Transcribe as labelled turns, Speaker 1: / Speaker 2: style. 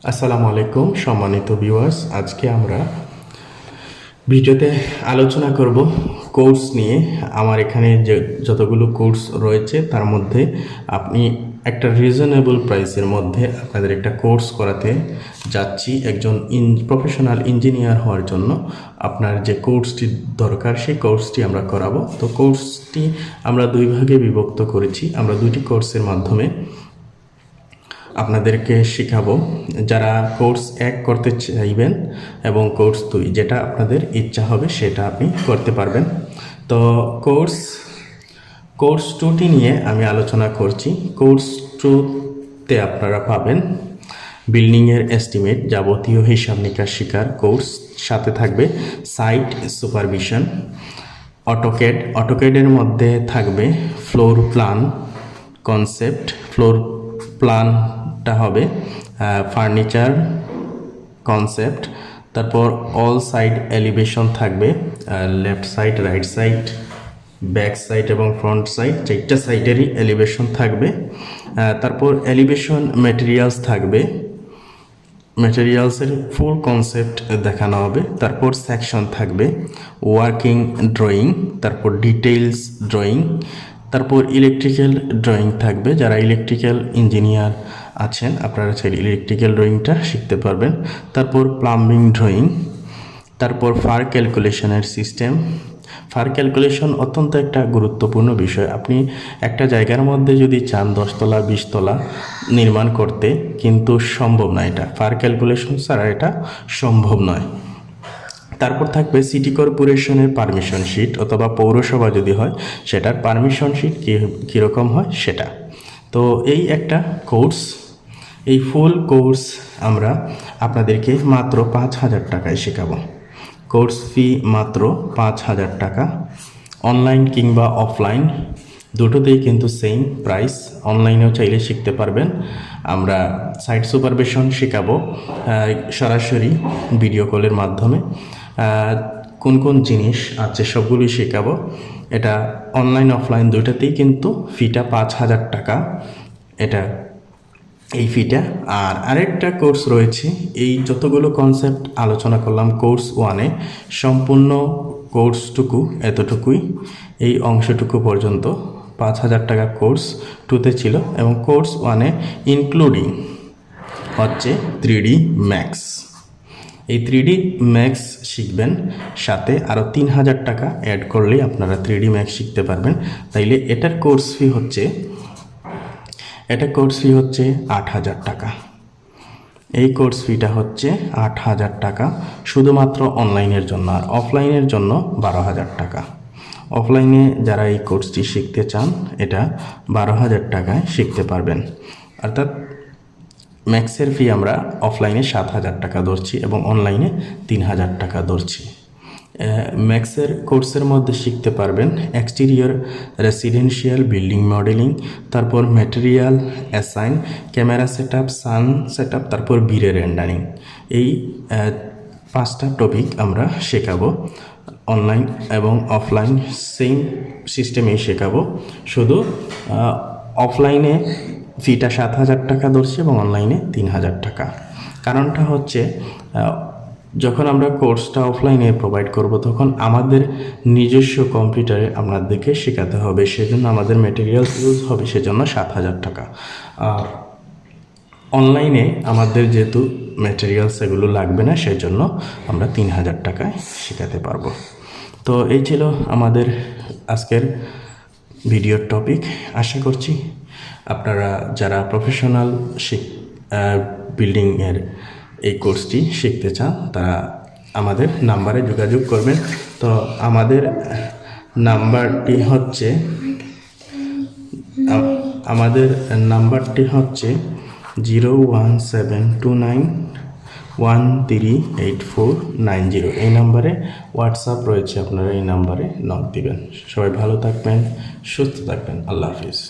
Speaker 1: আসসালামু আলাইকুম সম্মানিত ভিউয়ার্স, আজকে আমরা ভিডিওতে আলোচনা করব কোর্স নিয়ে। আমার এখানে যে যতগুলো কোর্স রয়েছে তার মধ্যে আপনি একটা রিজনেবল প্রাইসের মধ্যে আপনাদের একটা কোর্স করাতে যাচ্ছি। একজন প্রফেশনাল ইঞ্জিনিয়ার হওয়ার জন্য আপনার যে কোর্সটি দরকার সেই কোর্সটি আমরা করাবো। তো কোর্সটি আমরা দুই ভাগে বিভক্ত করেছি। আমরা দুইটি কোর্সের মাধ্যমে আপনাদেরকে শেখাবো। যারা কোর্স 1 করতে চাইবেন এবং কোর্স 2 যেটা আপনাদের ইচ্ছা হবে সেটা আপনি করতে পারবেন। তো কোর্স 2টি নিয়ে আমি আলোচনা করছি। কোর্স 2তে আপনারা পাবেন বিল্ডিংয়ের এস্টিমেট, যাবতীয় হিসাব নিকাশ শিকার কোর্স, সাথে থাকবে সাইট সুপারভিশন, অটোক্যাডের মধ্যে থাকবে ফ্লোর প্ল্যান কনসেপ্ট, ফ্লোর প্ল্যানটা হবে ফার্নিচার কনসেপ্ট, তারপর অল সাইড এলিভেশন থাকবে, left side, right side, back side এবং ফ্রন্ট সাইড, 4টা সাইডেরই এলিভেশন থাকবে। তারপর এলিভেশন ম্যাটেরিয়ালস থাকবে, ম্যাটেরিয়ালসের ফুল কনসেপ্ট দেখানো হবে। তারপর সেকশন থাকবে, ওয়ার্কিং ড্রয়িং, তারপর ডিটেইলস ড্রয়িং, তারপর ইলেকট্রিক্যাল ড্রয়িং থাকবে। যারা ইলেকট্রিক্যাল ইঞ্জিনিয়ার আছেন আপনারা চাইলে ইলেকট্রিক্যাল ড্রয়িংটা শিখতে পারবেন। তারপর প্লাম্বিং ড্রয়িং, তারপর ফার ক্যালকুলেশনের সিস্টেম। ফার ক্যালকুলেশন অত্যন্ত একটা গুরুত্বপূর্ণ বিষয়। আপনি একটা জায়গার মধ্যে যদি চান 10 তলা 20 তলা নির্মাণ করতে, কিন্তু সম্ভব না, এটা ফার ক্যালকুলেশন ছাড়া এটা সম্ভব নয়। তারপর থাকবে সিটি কর্পোরেশনের পারমিশন শিট, অথবা পৌরসভা যদি হয় সেটার পারমিশন শিট কীরকম হয় সেটা। তো এই একটা কোর্স, এই ফুল কোর্স আমরা আপনাদেরকে মাত্র 5,000 টাকায় শেখাবো। কোর্স ফি মাত্র 5,000 টাকা। অনলাইন কিংবা অফলাইন দুটোতেই কিন্তু সেম প্রাইস। অনলাইনেও চাইলে শিখতে পারবেন। আমরা সাইট সুপারভিশন শেখাবো সরাসরি ভিডিও কলের মাধ্যমে। কোন কোন জিনিস আছে সবগুলোই শেখাবো। এটা অনলাইন অফলাইন দুইটাতেই কিন্তু ফিটা 5,000 টাকা, এটা এই ফিটা। আর আরেকটা কোর্স রয়েছে, এই যতগুলো কনসেপ্ট আলোচনা করলাম কোর্স 1-এ, সম্পূর্ণ কোর্সটুকু এতটুকুই, এই অংশটুকু পর্যন্ত 5,000 টাকা কোর্স 2তে ছিল। এবং কোর্স 1-এ ইনক্লুডিং হচ্ছে 3D ম্যাক্স। এই 3D ম্যাক্স শিখবেন, সাথে আরও 3,000 টাকা অ্যাড করলেই আপনারা 3D ম্যাক্স শিখতে পারবেন। তাইলে এটার কোর্স ফি হচ্ছে 8,000 টাকা। এই কোর্স ফিটা হচ্ছে 8,000 টাকা শুধুমাত্র অনলাইনের জন্য। আর অফলাইনের জন্য 12,000 টাকা। অফলাইনে যারা এই কোর্সটি শিখতে চান এটা 12,000 টাকায় শিখতে পারবেন। অর্থাৎ ম্যাক্সের ফি আমরা অফলাইনে 7,000 টাকা ধরছি এবং অনলাইনে 3,000 টাকা ধরছি। ম্যাক্সের কোর্সের মধ্যে শিখতে পারবেন এক্সটেরিয়র রেসিডেন্সিয়াল বিল্ডিং মডেলিং, তারপর ম্যাটেরিয়াল অ্যাসাইন, ক্যামেরা সেটআপ, সান সেটআপ, তারপর বিরে রেন্ডারিং। এই 5টা টপিক আমরা শেখাবো। অনলাইন এবং অফলাইন সেম সিস্টেমেই শেখাবো, শুধু অফলাইনে ফিটা 7,000 টাকা ধরছি এবং অনলাইনে 3,000 টাকা। কারণটা হচ্ছে যখন আমরা কোর্সটা অফলাইনে প্রোভাইড করব তখন আমাদের নিজস্ব কম্পিউটারে আপনাদেরকে শেখাতে হবে, সেজন্য আমাদের ম্যাটেরিয়াল ইউজ হবে, সেজন্য 7,000 টাকা। অনলাইনে আমাদের যেহেতু ম্যাটেরিয়ালস এগুলো লাগবে না, সেজন্য আমরা 3,000 টাকায় শেখাতে পারবো। তো এই ছিল আমাদের আজকের ভিডিওর টপিক। আশা করছি আপনারা যারা প্রফেশনাল বিল্ডিংয়ের এই কোর্সটি শিখতে চান তারা আমাদের নাম্বারে যোগাযোগ করবেন। তো আমাদের নাম্বারটি হচ্ছে 01729138490। এই নাম্বারে হোয়াটসঅ্যাপ রয়েছে, আপনারা এই নাম্বারে নক দিবেন। সবাই ভালো থাকবেন, সুস্থ থাকবেন। আল্লাহ হাফিজ।